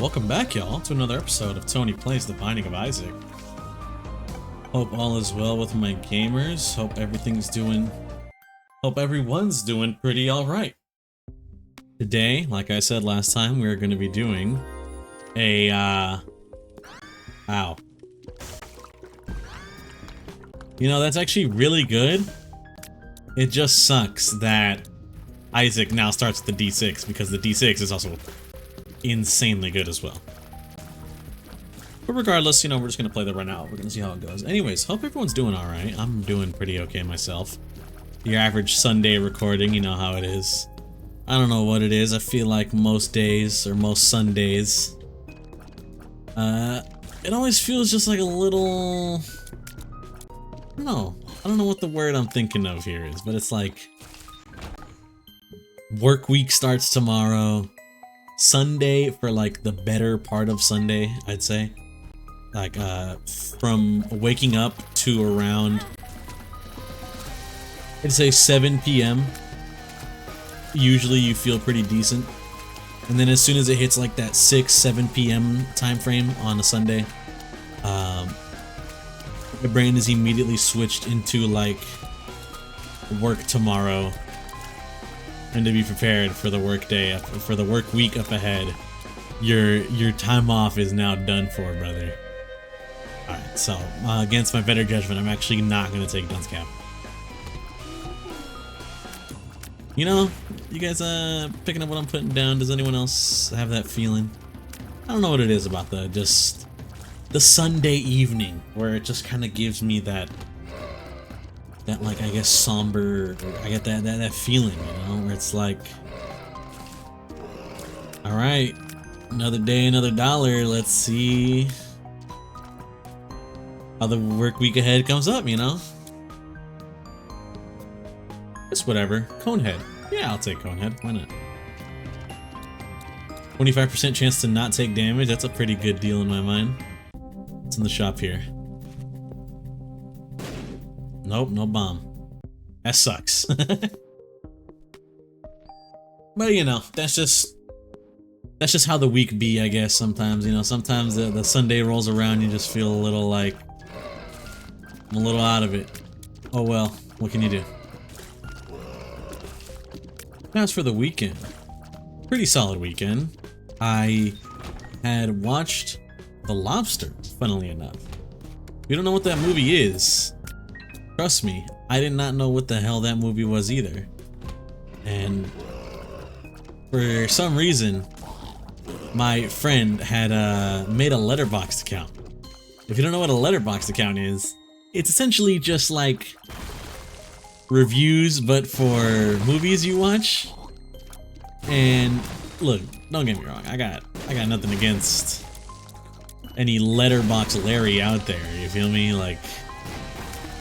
Welcome back, y'all, to another episode of Tony Plays The Binding of Isaac. Hope all is well with my gamers. Hope everyone's doing pretty alright. Today, like I said last time, we're going to be doing a, ow. You know, that's actually really good. It just sucks that Isaac now starts with the D6, because the D6 is also insanely good as well. But regardless, you know, we're just gonna play the run out. We're gonna see how it goes. Anyways, hope everyone's doing alright. I'm doing pretty okay myself. Your average Sunday recording, you know how it is. I don't know what it is. I feel like most days, or most Sundays, it always feels just like a little... I don't know what the word I'm thinking of here is, but it's like... work week starts tomorrow. Sunday for like the better part of Sunday, I'd say. Like from waking up to around, I'd say 7 p.m. Usually you feel pretty decent. And then as soon as it hits like that 6-7 p.m. time frame on a Sunday, my brain is immediately switched into like work tomorrow. And to be prepared for the work day, for the work week up ahead. Your time off is now done for, brother. Alright, so against my better judgment, I'm actually not going to take Dunce Cap. You know, you guys picking up what I'm putting down? Does anyone else have that feeling? I don't know what it is about the Sunday evening where it just kind of gives me that like, I guess, somber, I get that feeling, you know, where it's like, all right, another day, another dollar. Let's see how the work week ahead comes up, you know. It's whatever. Conehead. Yeah, I'll take Conehead. Why not? 25% chance to not take damage. That's a pretty good deal in my mind. What's in the shop here? Nope, no bomb. That sucks. But you know, that's just how the week be, I guess. Sometimes, you know, sometimes the Sunday rolls around, you just feel a little like I'm a little out of it. Oh well, what can you do? As for the weekend, pretty solid weekend. I had watched The Lobster, funnily enough. If you don't know what that movie is, trust me, I did not know what the hell that movie was either. And for some reason, my friend had made a Letterboxd account. If you don't know what a Letterboxd account is, it's essentially just like reviews, but for movies you watch. And look, don't get me wrong, I got nothing against any Letterboxd Larry out there, you feel me? Like,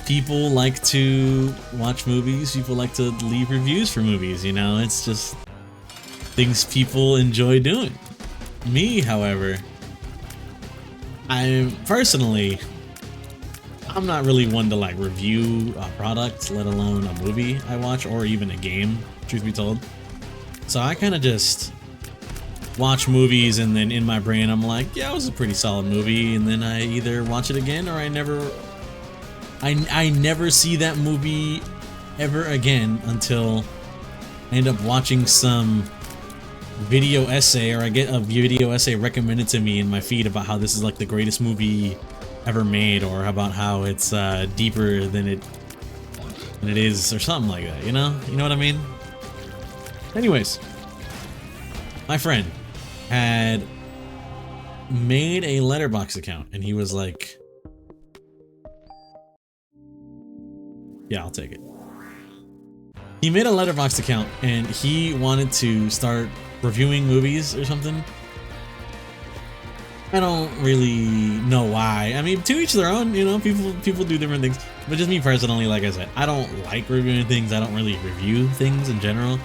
people like to watch movies, people like to leave reviews for movies, you know, it's just things people enjoy doing. Me, however, I'm not really one to like review a product, let alone a movie I watch, or even a game, truth be told. So I kind of just watch movies, and then in my brain I'm like, yeah, it was a pretty solid movie, and then I either watch it again or I never see that movie ever again until I end up watching some video essay, or I get a video essay recommended to me in my feed about how this is like the greatest movie ever made, or about how it's deeper than it is, or something like that, you know what I mean? Anyways, my friend had made a Letterboxd account, and he was like, yeah, I'll take it. He made a Letterboxd account, and he wanted to start reviewing movies or something. I don't really know why. I mean, to each their own, you know, people do different things. But just me personally, like I said, I don't like reviewing things. I don't really review things in general.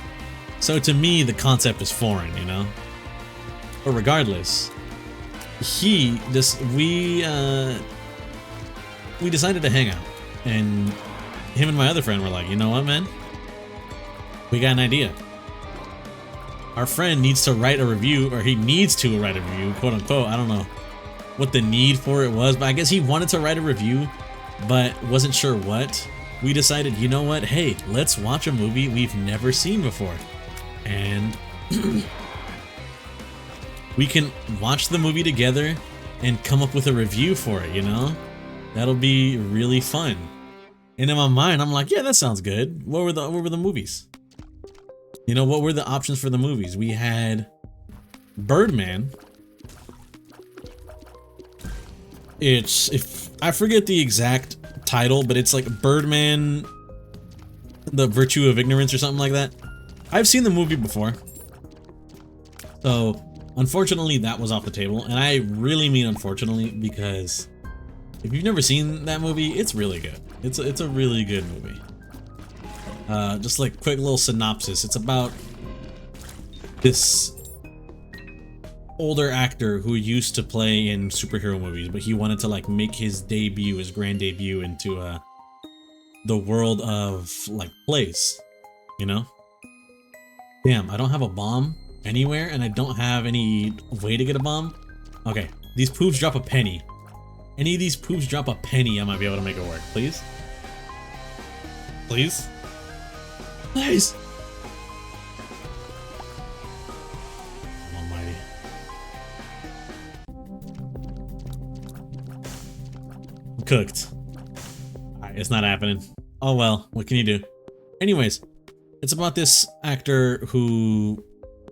So to me, the concept is foreign, you know? But regardless, we decided to hang out. And him and my other friend were like, you know what, man? We got an idea. our friend needs to write a review, or he needs to write a review, quote unquote. I don't know what the need for it was, but I guess he wanted to write a review, but wasn't sure what. We decided, you know what? Hey, let's watch a movie we've never seen before. And we can watch the movie together and come up with a review for it, you know? That'll be really fun. And in my mind, I'm like, yeah, that sounds good. What were the movies? You know, what were the options for the movies? We had Birdman. If I forget the exact title, but it's like Birdman, The Virtue of Ignorance or something like that. I've seen the movie before. So, unfortunately, that was off the table. And I really mean unfortunately, because if you've never seen that movie, it's really good. It's a really good movie. Just like quick little synopsis. It's about this older actor who used to play in superhero movies, but he wanted to like make his debut, his grand debut into the world of like plays, you know? Damn, I don't have a bomb anywhere and I don't have any way to get a bomb. Okay, these poops drop a penny. Any of these poops drop a penny, I might be able to make it work. Please? Please? Please! Almighty. I'm cooked. Alright, it's not happening. Oh well, what can you do? Anyways, it's about this actor who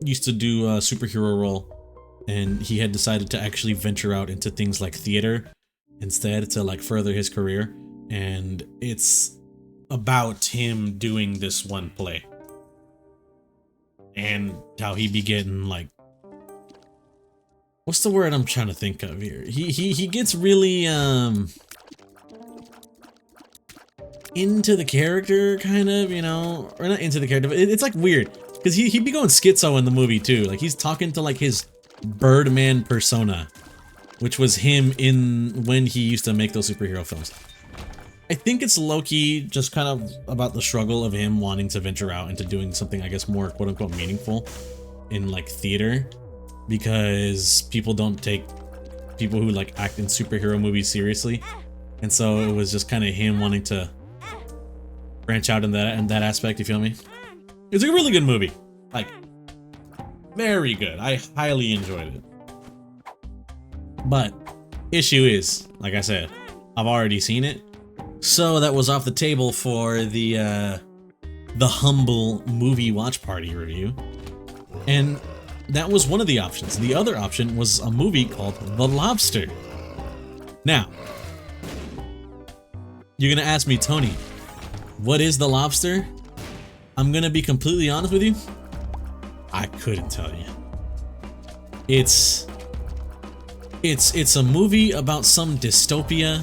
used to do a superhero role, and he had decided to actually venture out into things like theater instead to like further his career. And it's about him doing this one play and how he be getting like, what's the word I'm trying to think of here? He gets really into the character, kind of, you know, or not into the character, but it's like weird because he be going schizo in the movie too. Like he's talking to like his Birdman persona, which was him in when he used to make those superhero films. I think it's low-key just kind of about the struggle of him wanting to venture out into doing something, I guess, more quote-unquote meaningful in like theater, because people don't take people who like act in superhero movies seriously, and so it was just kind of him wanting to branch out in that aspect. You feel me? It's a really good movie, like very good. I highly enjoyed it. But issue is, like I said, I've already seen it. So that was off the table for the humble movie watch party review. And that was one of the options. The other option was a movie called The Lobster. Now, you're gonna ask me, Tony, what is The Lobster? I'm gonna be completely honest with you. I couldn't tell you. It's a movie about some dystopia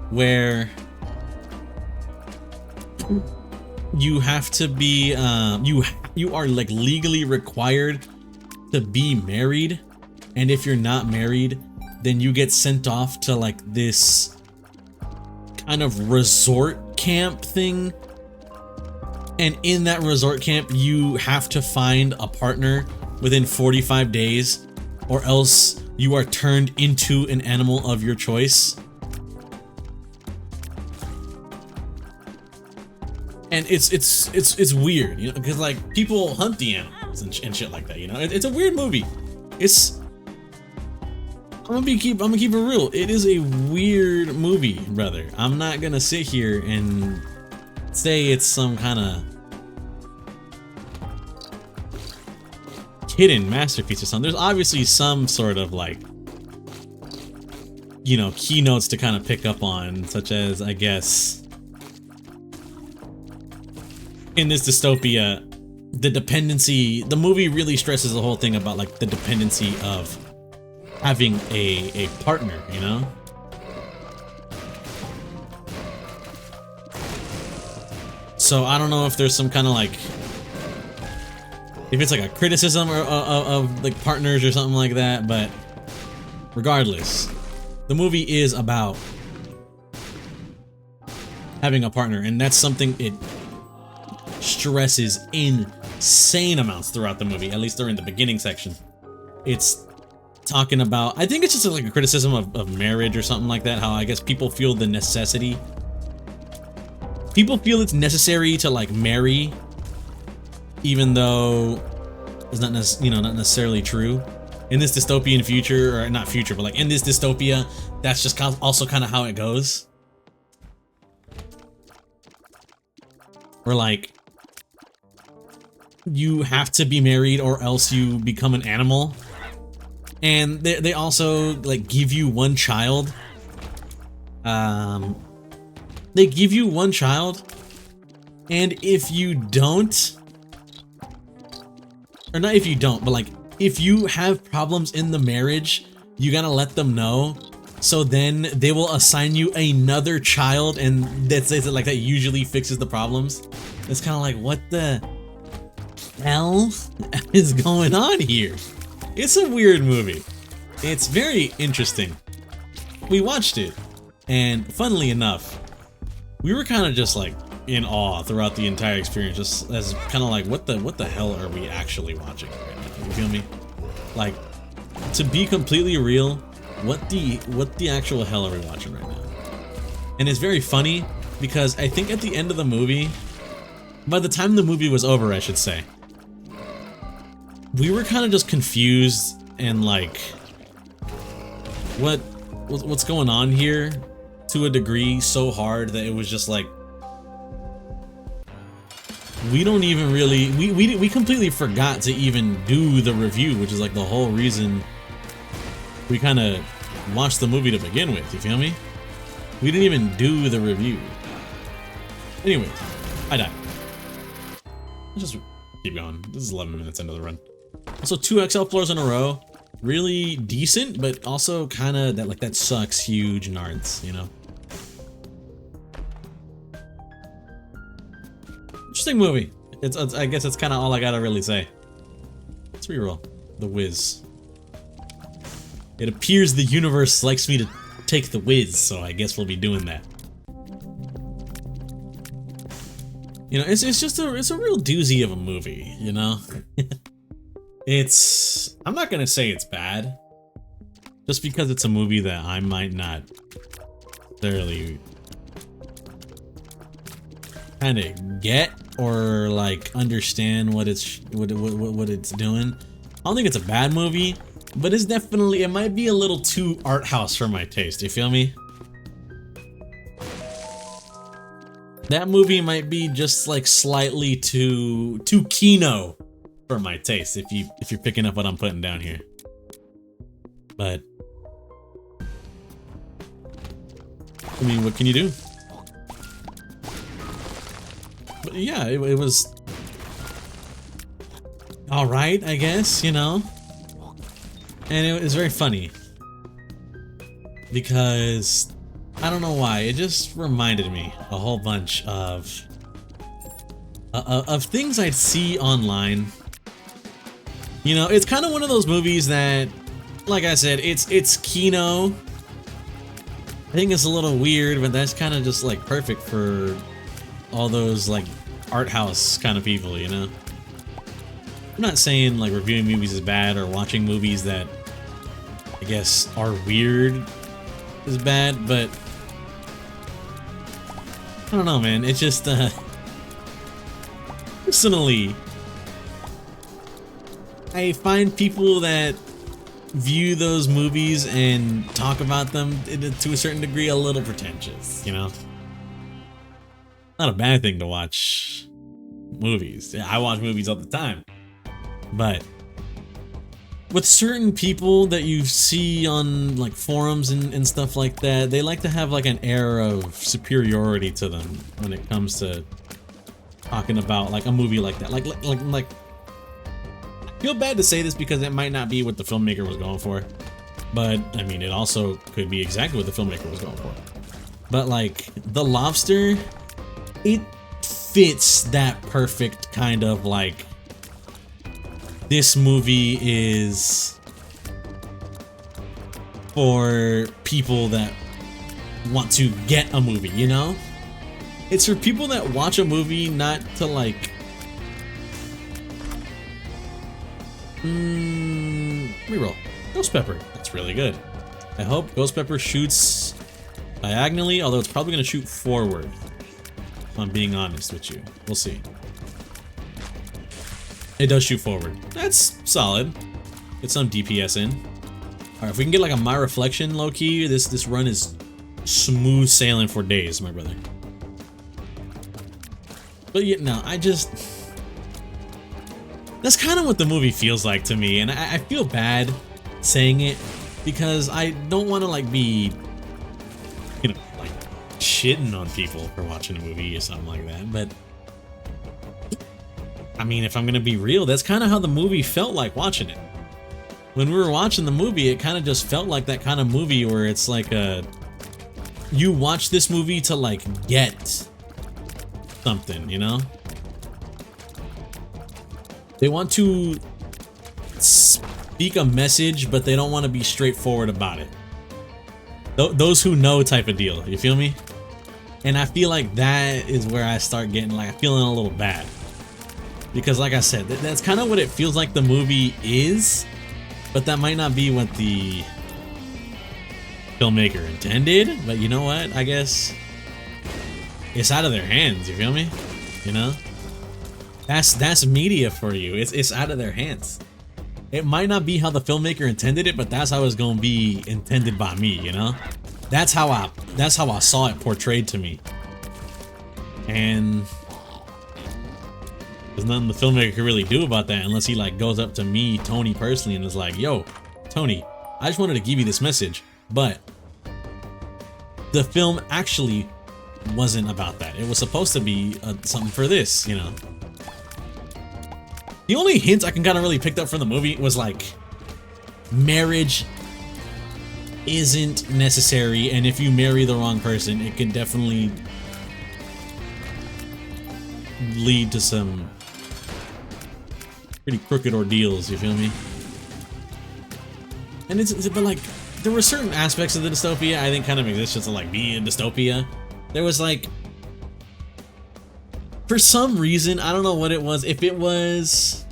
where you have to be you are like legally required to be married, and if you're not married, then you get sent off to like this kind of resort camp thing, and in that resort camp you have to find a partner within 45 days or else you are turned into an animal of your choice. And it's weird, you know, because like people hunt the animals and shit like that, you know. It's a weird movie. I'm gonna keep it real. It is a weird movie, brother. I'm not gonna sit here and say it's some kind of hidden masterpiece or something. There's obviously some sort of like, you know, keynotes to kind of pick up on, such as, I guess, in this dystopia, the dependency. The movie really stresses the whole thing about like the dependency of having a partner, you know. So I don't know if there's some kind of like, if it's like a criticism or of like partners or something like that, but regardless, the movie is about having a partner, and that's something it stresses in insane amounts throughout the movie, at least during the beginning section. It's talking about, I think it's just like a criticism of marriage or something like that, how I guess people feel the necessity. People feel it's necessary to like marry, even though it's not not necessarily true. In this dystopian future, or not future, but like in this dystopia, that's just also kind of how it goes. Or like, you have to be married or else you become an animal. And they also like give you one child. They give you one child, and if you don't, or not if you don't, but like if you have problems in the marriage, you gotta let them know. So then they will assign you another child, and that's like that usually fixes the problems. It's kind of like, what the hell is going on here? It's a weird movie. It's very interesting. We watched it, and funnily enough, we were kind of just like in awe throughout the entire experience, just as kind of like, what the hell are we actually watching right now? You feel me? Like, to be completely real, what the actual hell are we watching right now? And it's very funny because I think at the end of the movie, by the time the movie was over, I should say, we were kind of just confused and like, what's going on here, to a degree so hard that it was just like, we don't even really, we completely forgot to even do the review, which is like the whole reason we kind of watched the movie to begin with, you feel me? We didn't even do the review. Anyway, I died. Let's just keep going. This is 11 minutes into the run. Also, 2 XL floors in a row. Really decent, but also kind of that sucks huge nards, you know? Interesting movie. It's I guess that's kind of all I gotta really say. Let's reroll The Wiz. It appears the universe likes me to take The Wiz, so I guess we'll be doing that. You know, it's a real doozy of a movie, you know? I'm not gonna say it's bad, just because it's a movie that I might not necessarily kind of get or like understand what it's doing. I don't think it's a bad movie, but it's definitely, it might be a little too art house for my taste. You feel me? That movie might be just like slightly too kino for my taste, if you're picking up what I'm putting down here. But I mean, what can you do? But yeah, it was all right, I guess, you know. And it was very funny because I don't know why, it just reminded me a whole bunch of things I'd see online. You know, it's kind of one of those movies that, like I said, it's kino. I think it's a little weird, but that's kind of just like perfect for all those like art house kind of people, you know? I'm not saying like reviewing movies is bad or watching movies that I guess are weird is bad, but I don't know, man. It's just personally, I find people that view those movies and talk about them to a certain degree a little pretentious, you know? Not a bad thing to watch movies. Yeah, I watch movies all the time. But with certain people that you see on like forums and stuff like that, they like to have like an air of superiority to them when it comes to talking about like a movie like that. Like I feel bad to say this because it might not be what the filmmaker was going for, but I mean, it also could be exactly what the filmmaker was going for. But like The Lobster, it fits that perfect kind of like, this movie is for people that want to get a movie, you know? It's for people that watch a movie not to like Reroll. Ghost Pepper. That's really good. I hope Ghost Pepper shoots diagonally, although it's probably going to shoot forward. If I'm being honest with you. We'll see. It does shoot forward. That's solid. Get some DPS in. Alright, if we can get like a My Reflection low-key, this run is smooth sailing for days, my brother. But yeah, no, that's kind of what the movie feels like to me, and I feel bad saying it because I don't want to like be, you know, like shitting on people for watching a movie or something like that. But I mean, if I'm gonna be real, that's kind of how the movie felt like watching it. When we were watching the movie, it kind of just felt like that kind of movie where it's like you watch this movie to like get something, you know? They want to speak a message, but they don't want to be straightforward about it. Those who know type of deal, you feel me? And I feel like that is where I start getting like feeling a little bad. Because like I said, that's kind of what it feels like the movie is, but that might not be what the filmmaker intended. But you know what? I guess it's out of their hands, you feel me? You know? That's media for you. It's out of their hands. It might not be how the filmmaker intended it, but that's how it's gonna be intended by me, you know? That's how I saw it portrayed to me. And there's nothing the filmmaker can really do about that unless he like goes up to me, Tony, personally, and is like, yo, Tony, I just wanted to give you this message, but the film actually wasn't about that. It was supposed to be something for this, you know? The only hint I can kind of really pick up from the movie was like, marriage isn't necessary, and if you marry the wrong person, it can definitely lead to some pretty crooked ordeals, you feel me? And but like, there were certain aspects of the dystopia I think kind of exist just to like be a dystopia. There was like, for some reason, I don't know what it was. If it was,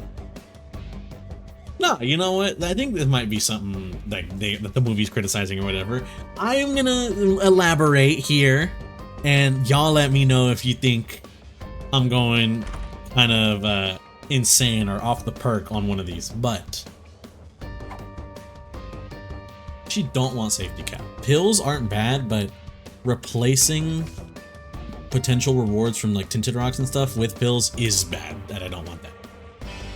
no, you know what? I think this might be something like that the movie's criticizing or whatever. I am gonna elaborate here, and y'all let me know if you think I'm going kind of insane or off the perk on one of these. But she don't want safety cap. Pills aren't bad, but replacing potential rewards from like tinted rocks and stuff with pills is bad, that I don't want that.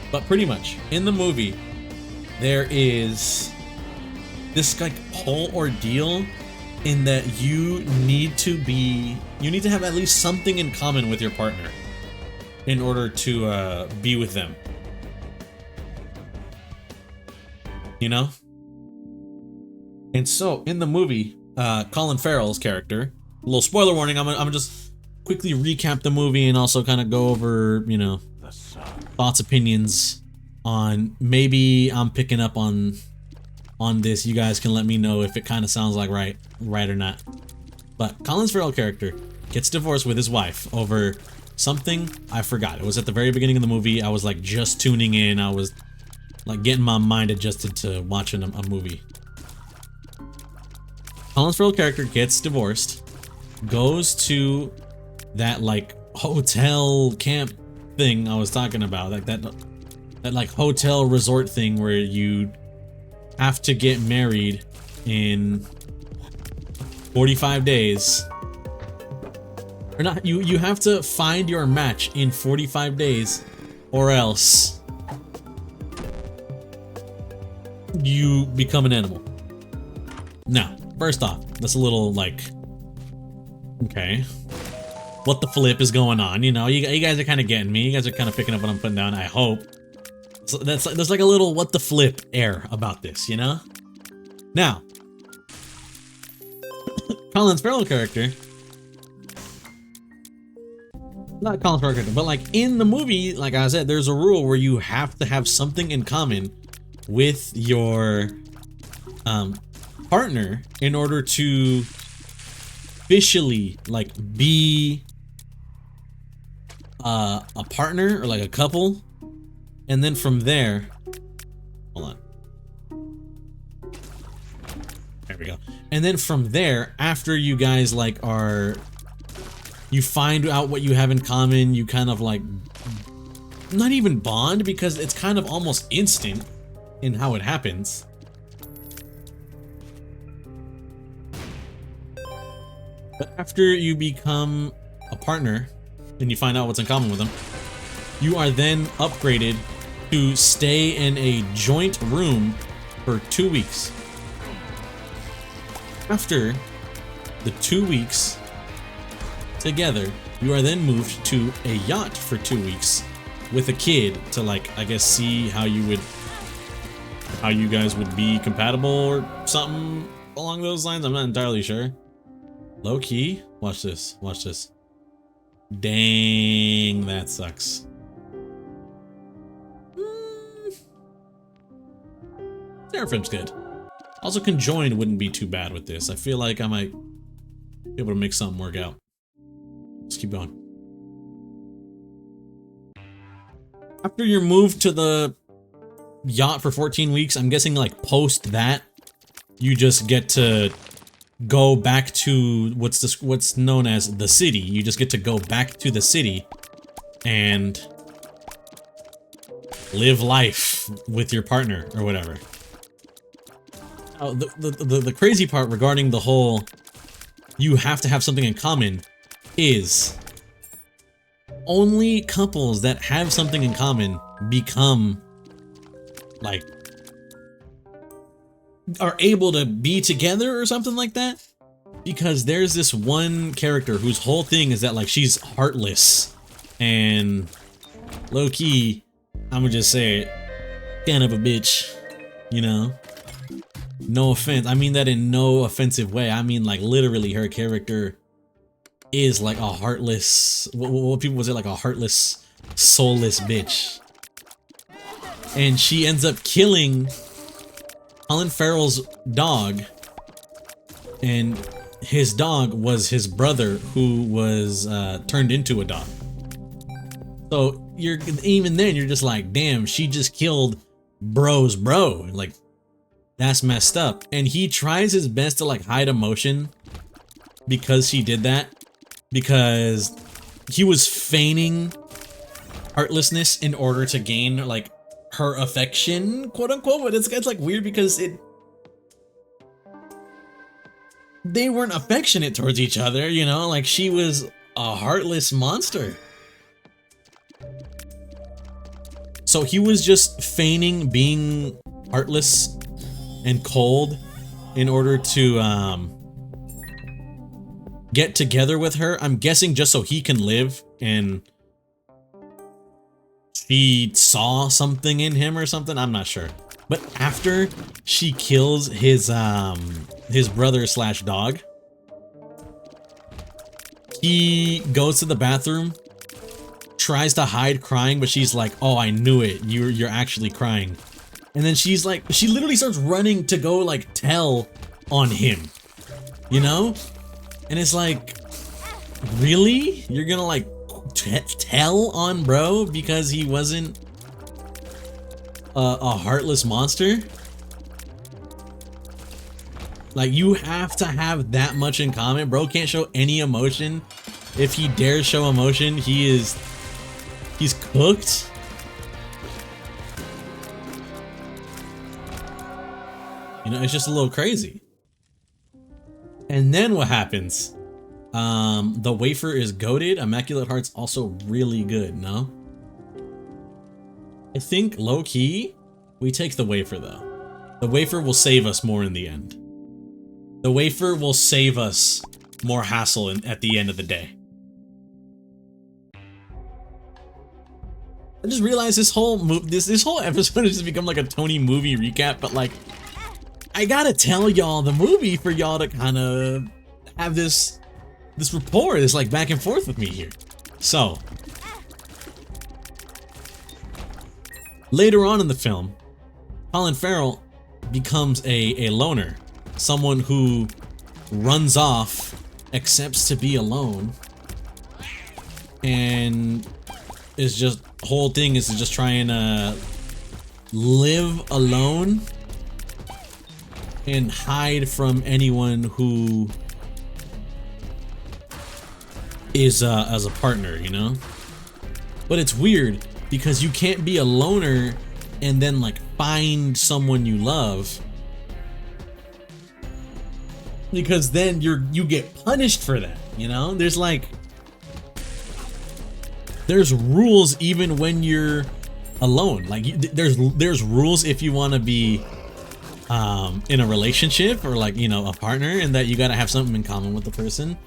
But pretty much in the movie there is this like whole ordeal in that you need to have at least something in common with your partner in order to be with them, you know? And so in the movie, Colin Farrell's character, a little spoiler warning, I'm gonna just quickly recap the movie and also kind of go over, you know, thoughts, opinions on, maybe I'm picking up on this. You guys can let me know if it kind of sounds like right or not. But Colin Farrell's character gets divorced with his wife over something I forgot. It was at the very beginning of the movie. I was like just tuning in. I was like getting my mind adjusted to watching a movie. Colin Farrell's character gets divorced, goes to that like hotel camp thing I was talking about, like that like hotel resort thing where you have to get married in 45 days. Or not, you have to find your match in 45 days or else you become an animal. Now, first off, that's a little like, okay, what the flip is going on? You know, you guys are kind of getting me. You guys are kind of picking up what I'm putting down, I hope. So there's like a little what the flip air about this, you know? Now, Colin Farrell character, not Colin Farrell character, but like in the movie, like I said, there's a rule where you have to have something in common with your partner in order to officially like be a partner or like a couple. And then from there Hold on. There we go. And then from there, after you guys like you find out what you have in common, you kind of like, not even bond, because it's kind of almost instant in how it happens. But after you become a partner and you find out what's in common with them, you are then upgraded to stay in a joint room for 2 weeks. After the 2 weeks together, you are then moved to a yacht for 2 weeks with a kid to, like, I guess see how you guys would be compatible or something along those lines. I'm not entirely sure. Low key, watch this, watch this. Dang, that sucks. Seraphim's good. Also, conjoined wouldn't be too bad with this. I feel like I might be able to make something work out. Let's keep going. After you're moved to the yacht for 14 weeks, I'm guessing like post that, you just get to go back to what's known as the city. You just get to go back to the city and live life with your partner or whatever. Oh, the crazy part regarding the whole you have to have something in common is only couples that have something in common become like are able to be together or something like that, because there's this one character whose whole thing is that like she's heartless and low-key, I'm gonna just say it, kind of a bitch, you know. No offense, I mean that in no offensive way. I mean like literally her character is like a heartless, what people would say, like a heartless, soulless bitch. And she ends up killing Colin Farrell's dog, and his dog was his brother who was turned into a dog. So you're even then you're just like, damn, she just killed bro's bro. Like, that's messed up. And he tries his best to like hide emotion because she did that, because he was feigning heartlessness in order to gain like her affection, quote unquote. But it's like weird because they weren't affectionate towards each other, you know, like she was a heartless monster. So he was just feigning being heartless and cold in order to get together with her. I'm guessing just so he can live, and she saw something in him or something. I'm not sure. But after she kills his brother slash dog, he goes to the bathroom, tries to hide crying, but she's like, oh, I knew it. You're actually crying. And then she's like, she literally starts running to go like tell on him, you know? And it's like, really? You're gonna like tell on bro because he wasn't a heartless monster? Like, you have to have that much in common. Bro can't show any emotion. If he dares show emotion, he's cooked. You know, it's just a little crazy. And then what happens? The wafer is goated. Immaculate Heart's also really good, no? I think low-key, we take the wafer though. The wafer will save us more in the end. The wafer will save us more hassle at the end of the day. I just realized this whole episode has just become like a Tony movie recap, but like, I gotta tell y'all the movie for y'all to kind of have this rapport, this like back and forth with me here. So, later on in the film, Colin Farrell becomes a loner. Someone who runs off, accepts to be alone, and is just, whole thing is to just try and live alone and hide from anyone who is as a partner, you know? But it's weird because you can't be a loner and then like find someone you love, because then you get punished for that, you know? There's rules even when you're alone. Like there's rules if you want to be in a relationship or like, you know, a partner, and that you got to have something in common with the person.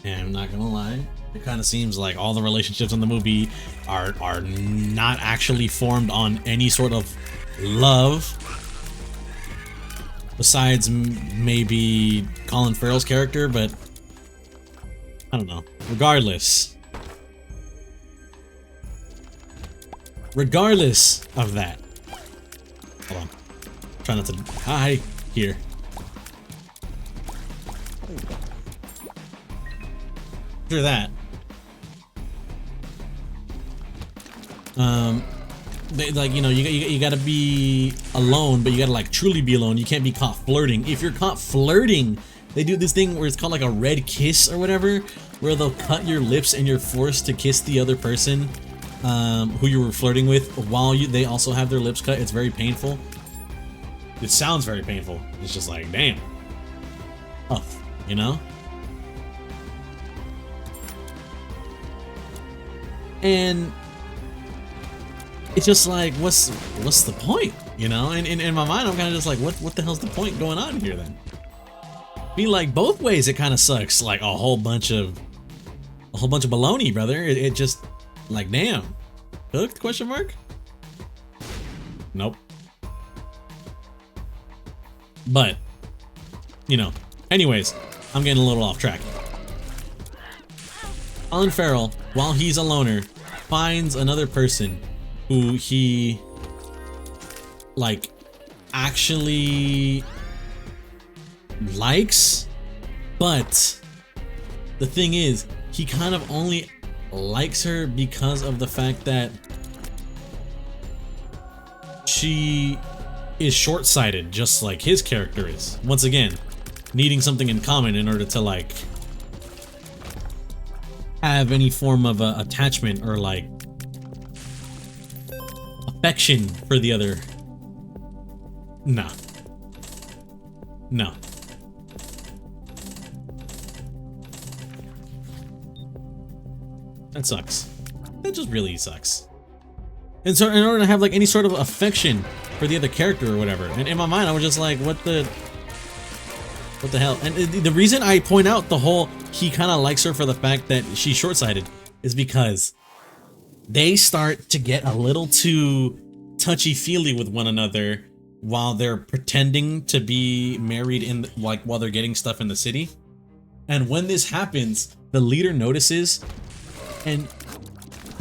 And I'm not gonna lie, it kind of seems like all the relationships in the movie are not actually formed on any sort of love, besides maybe Colin Farrell's character, but I don't know. Regardless of that, hold on, try not to hi here. After that, like, you know, you gotta be alone, but you gotta like truly be alone. You can't be caught flirting. If you're caught flirting, they do this thing where it's called like a red kiss or whatever, where they'll cut your lips and you're forced to kiss the other person who you were flirting with while they also have their lips cut. It's very painful. It sounds very painful. It's just like, damn, tough, you know? And it's just like, what's the point, you know? And in my mind, I'm kind of just like, what the hell's the point going on here then? I mean, like, both ways it kind of sucks. Like a whole bunch of baloney, brother. It just like, damn, hooked? Question mark? Nope. But you know, anyways, I'm getting a little off track. Colin Farrell, while he's a loner, finds another person who he like actually likes, but the thing is, he kind of only likes her because of the fact that she is short-sighted, just like his character is. Once again, needing something in common in order to like have any form of attachment or like affection for the other. Nah. No. That sucks. That just really sucks. And so in order to have like any sort of affection for the other character or whatever, and in my mind I was just like, what the hell? And the reason I point out the whole he kind of likes her for the fact that she's short-sighted is because they start to get a little too touchy-feely with one another while they're pretending to be married in like while they're getting stuff in the city. And when this happens, the leader notices and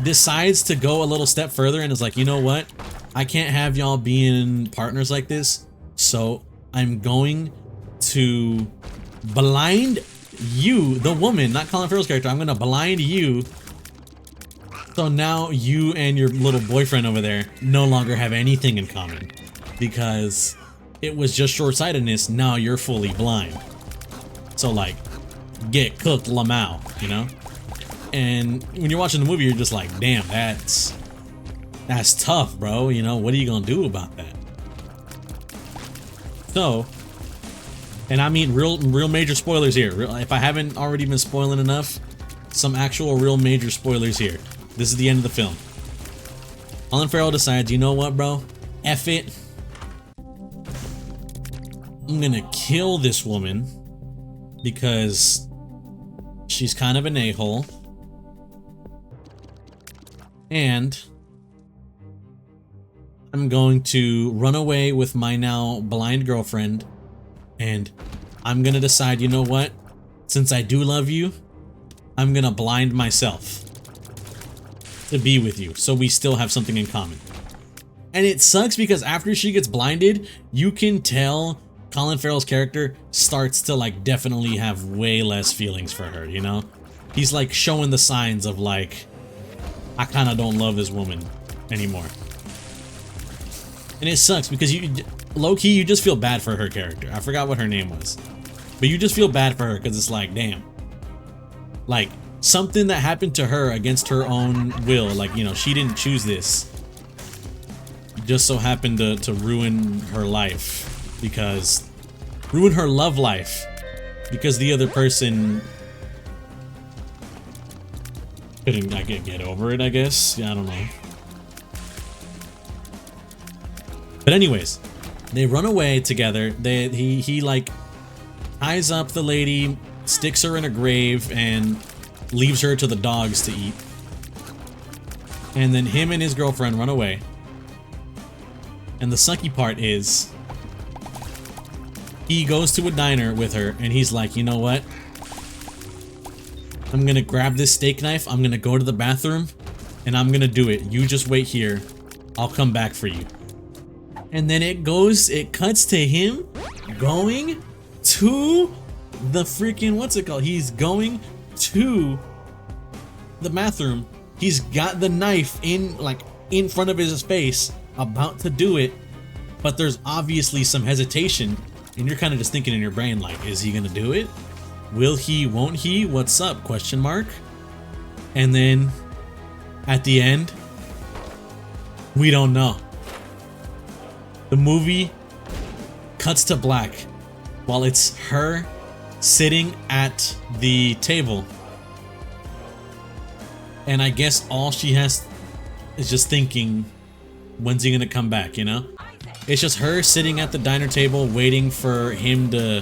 decides to go a little step further and is like, you know what? I can't have y'all being partners like this, so I'm going to blind you, the woman, not Colin Farrell's character. I'm gonna blind you, so now you and your little boyfriend over there no longer have anything in common, because it was just short-sightedness. Now you're fully blind, so like, get cooked, Lamau, you know? And when you're watching the movie, you're just like, damn, that's tough, bro. You know, what are you gonna do about that? So, and I mean real major spoilers here. If I haven't already been spoiling enough, some actual real major spoilers here. This is the end of the film. Colin Farrell decides, you know what, bro? F it. I'm gonna kill this woman because she's kind of an a-hole. And I'm going to run away with my now blind girlfriend, and I'm gonna decide, you know what? Since I do love you, I'm gonna blind myself to be with you, so we still have something in common. And it sucks because after she gets blinded, you can tell Colin Farrell's character starts to like definitely have way less feelings for her, you know? He's like showing the signs of like, I kind of don't love this woman anymore. And it sucks because you, low-key, you just feel bad for her character. I forgot what her name was. But you just feel bad for her because it's like, damn. Like, something that happened to her against her own will. Like, you know, she didn't choose this. Just so happened to ruin her life. Because... ruin her love life. Because the other person... couldn't get over it, I guess. Yeah, I don't know. But anyways, they run away together. He like ties up the lady, sticks her in a grave, and leaves her to the dogs to eat. And then him and his girlfriend run away. And the sucky part is, he goes to a diner with her, and he's like, you know what? I'm gonna grab this steak knife, I'm gonna go to the bathroom, and I'm gonna do it. You just wait here. I'll come back for you. And then it cuts to him going to the freaking, what's it called? He's going to the bathroom. He's got the knife in front of his face, about to do it, but there's obviously some hesitation, and you're kind of just thinking in your brain like, is he gonna do it? Will he? Won't he? What's up? Question mark. And then at the end, we don't know. The movie cuts to black while it's her sitting at the table. And I guess all she has is just thinking, when's he gonna come back, you know? It's just her sitting at the diner table waiting for him to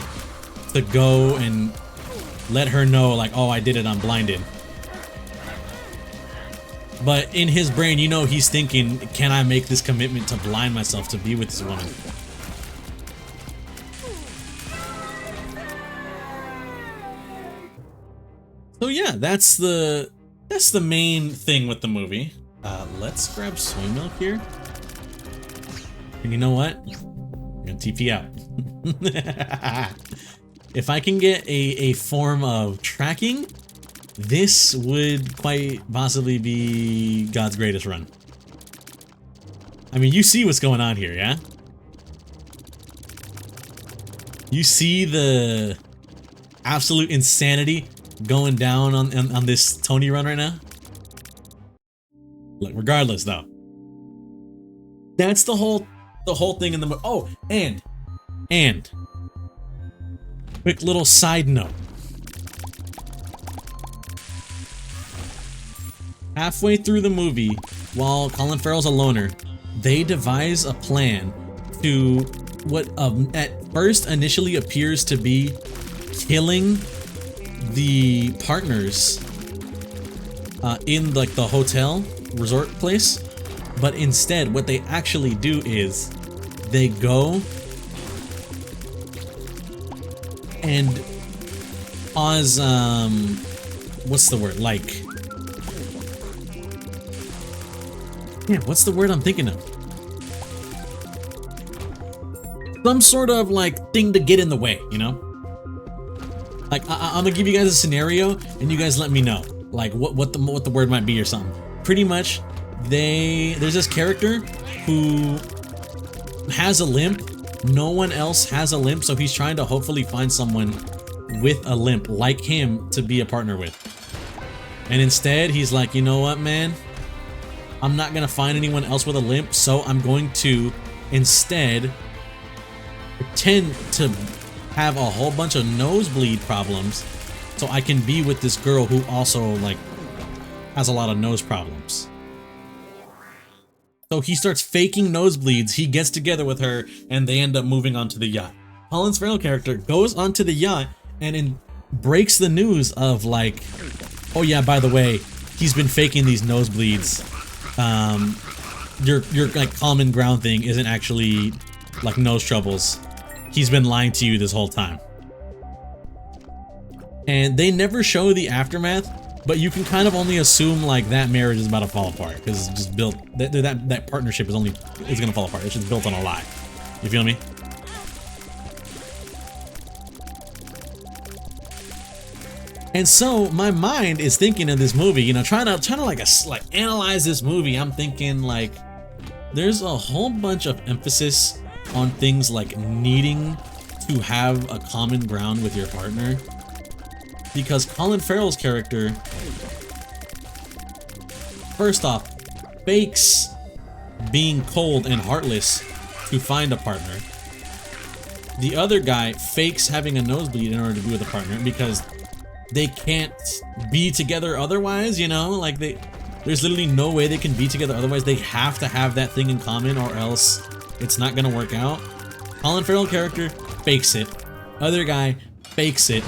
go and let her know, like, oh, I did it, I'm blinded. But in his brain, you know, he's thinking, can I make this commitment to blind myself to be with this woman? So yeah, that's the main thing with the movie. Let's grab soy milk here. And you know what? I'm gonna TP out. If I can get a form of tracking, this would quite possibly be God's greatest run. I mean, you see what's going on here, yeah? You see the absolute insanity going down on this Tony run right now? Look, regardless though. That's the whole thing in the movie. Oh, and quick little side note. Halfway through the movie, while Colin Farrell's a loner, they devise a plan to what at first initially appears to be killing the partners in like the hotel resort place, but instead what they actually do is they go and cause what's the word, like, yeah, what's the word I'm thinking of? Some sort of like thing to get in the way, you know? Like I'm gonna give you guys a scenario, and you guys let me know, like what the word might be or something. Pretty much, there's this character who has a limp. No one else has a limp, so he's trying to hopefully find someone with a limp like him to be a partner with. And instead, he's like, you know what, man? I'm not gonna find anyone else with a limp, so I'm going to instead pretend to have a whole bunch of nosebleed problems so I can be with this girl who also like has a lot of nose problems. So he starts faking nosebleeds, he gets together with her, and they end up moving onto the yacht. Colin Farrell character goes onto the yacht and breaks the news of like, oh yeah, by the way, he's been faking these nosebleeds. Your like common ground thing isn't actually like nose troubles. He's been lying to you this whole time. And they never show the aftermath, but you can kind of only assume like that marriage is about to fall apart because it's just built, that partnership is gonna fall apart. It's just built on a lie. You feel me? And so my mind is thinking of this movie, you know, trying to like analyze this movie. I'm thinking like, there's a whole bunch of emphasis on things like needing to have a common ground with your partner, because Colin Farrell's character, first off, fakes being cold and heartless to find a partner. The other guy fakes having a nosebleed in order to be with a partner because they can't be together otherwise, you know? Like, there's literally no way they can be together otherwise. They have to have that thing in common or else it's not gonna work out. Colin Farrell character fakes it. Other guy fakes it.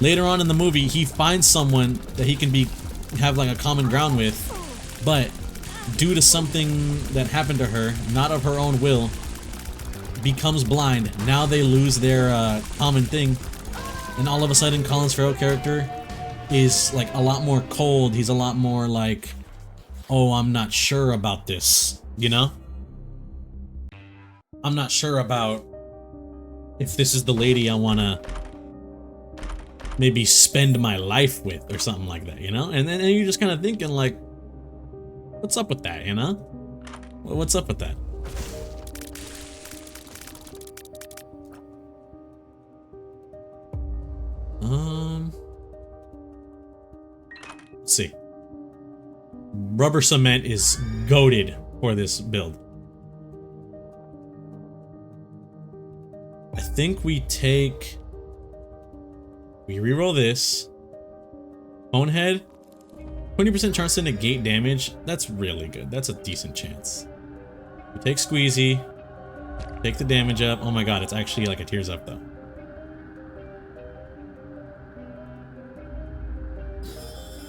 Later on in the movie, he finds someone that he can have like a common ground with, but due to something that happened to her, not of her own will, becomes blind. Now they lose their common thing, and all of a sudden Colin Farrell character is like a lot more cold. He's a lot more like, oh, I'm not sure about this, you know? I'm not sure about if this is the lady I wanna maybe spend my life with or something like that, you know? And then you're just kind of thinking like, what's up with that, you know? What's up with that? Let's see. Rubber cement is goated for this build. I think we reroll this. Bonehead. 20% chance to negate damage. That's really good. That's a decent chance. We take Squeezy. Take the damage up. Oh my god, it's actually like a tears up though.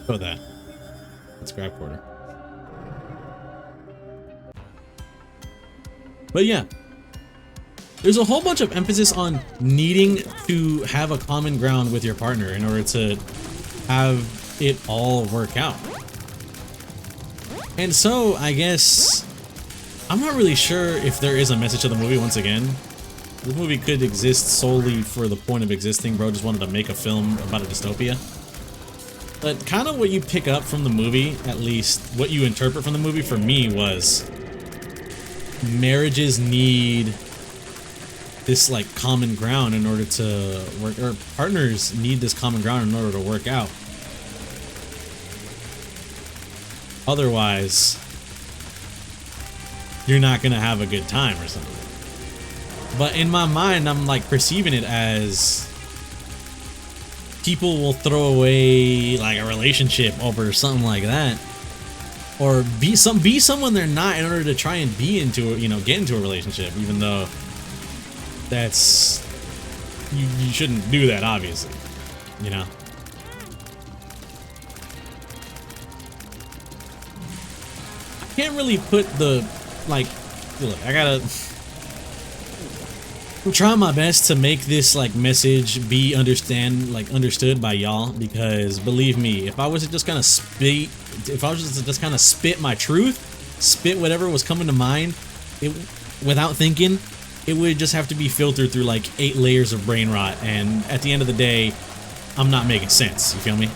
Go that. Let's grab quarter. But yeah. There's a whole bunch of emphasis on needing to have a common ground with your partner in order to have it all work out. And so, I guess, I'm not really sure if there is a message to the movie once again. This movie could exist solely for the point of existing. Bro just wanted to make a film about a dystopia. But kind of what you pick up from the movie, at least what you interpret from the movie for me, was marriages need this like common ground in order to work, or partners need this common ground in order to work out. Otherwise, you're not gonna have a good time or something. But in my mind, I'm like perceiving it as people will throw away like a relationship over something like that, or be someone they're not in order to try and be into, you know, get into a relationship, even though that's you shouldn't do that, obviously, you know. I can't really put the like, look, I'm trying my best to make this like message be understood by y'all, because believe me, if I was to just kind of spit my truth, spit whatever was coming to mind, without thinking, it would just have to be filtered through like 8 layers of brain rot, and at the end of the day, I'm not making sense, you feel me?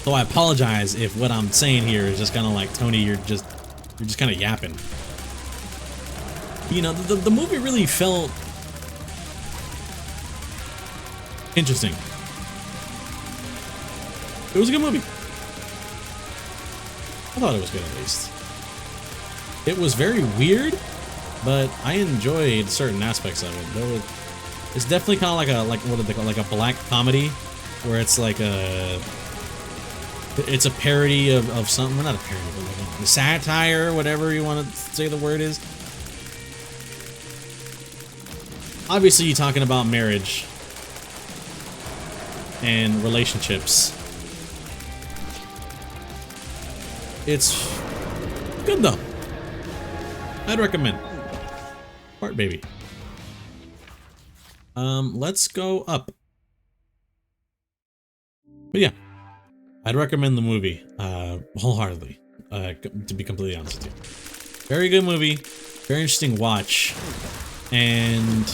So I apologize if what I'm saying here is just kind of like, Tony, you're just kind of yapping. You know, the movie really felt interesting. It was a good movie. I thought it was good, at least. It was very weird, but I enjoyed certain aspects of it. It's definitely kind of like what do they call, like a black comedy, where it's like it's a parody of something. Well, not a parody, but like a satire, whatever you want to say the word is. Obviously, you're talking about marriage and relationships. It's good though. I'd recommend. Fart baby. Let's go up. But yeah, I'd recommend the movie wholeheartedly. To be completely honest with you, very good movie, very interesting watch, and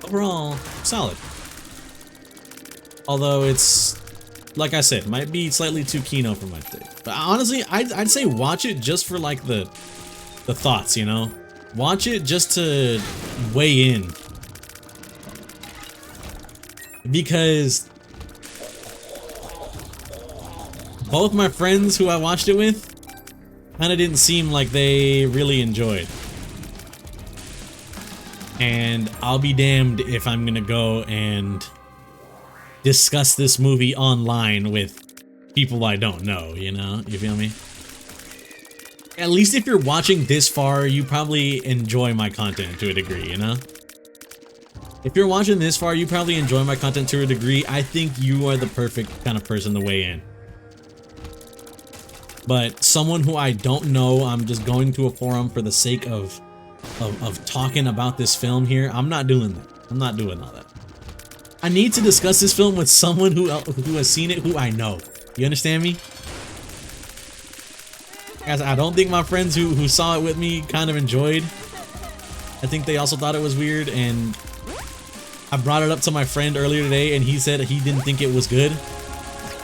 overall solid. Although it's like I said, might be slightly too kino for my taste. But honestly, I'd say watch it just for like the thoughts, you know? Watch it just to weigh in. Because both my friends who I watched it with kind of didn't seem like they really enjoyed. And I'll be damned if I'm gonna go and discuss this movie online with people I don't know, you know? You feel me? At least if you're watching this far, you probably enjoy my content to a degree, you know? If you're watching this far, you probably enjoy my content to a degree. I think you are the perfect kind of person to weigh in. But someone who I don't know, I'm just going to a forum for the sake of talking about this film here. I'm not doing that. I'm not doing all that. I need to discuss this film with someone who has seen it, who I know. You understand me? Guys, I don't think my friends who saw it with me kind of enjoyed. I think they also thought it was weird, and I brought it up to my friend earlier today, and he said he didn't think it was good.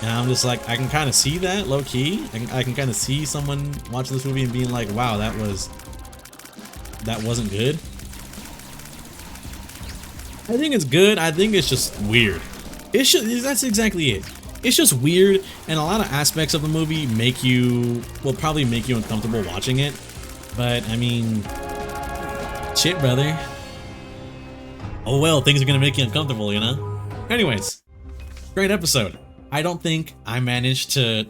And I'm just like, I can kind of see that, low key. I can kind of see someone watching this movie and being like, wow, that wasn't good. I think it's good. I think it's just weird. That's exactly it. It's just weird, and a lot of aspects of the movie will probably make you uncomfortable watching it. But I mean, shit, brother. Oh well, things are gonna make you uncomfortable, you know? Anyways, great episode. I don't think I managed to...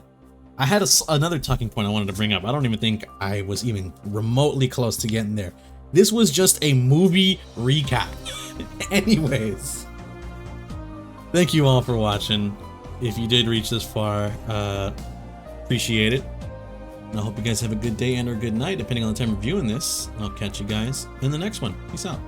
I had another talking point I wanted to bring up. I don't even think I was even remotely close to getting there. This was just a movie recap. Anyways, thank you all for watching. If you did reach this far, appreciate it. And I hope you guys have a good day and or good night, depending on the time of viewing this. I'll catch you guys in the next one. Peace out.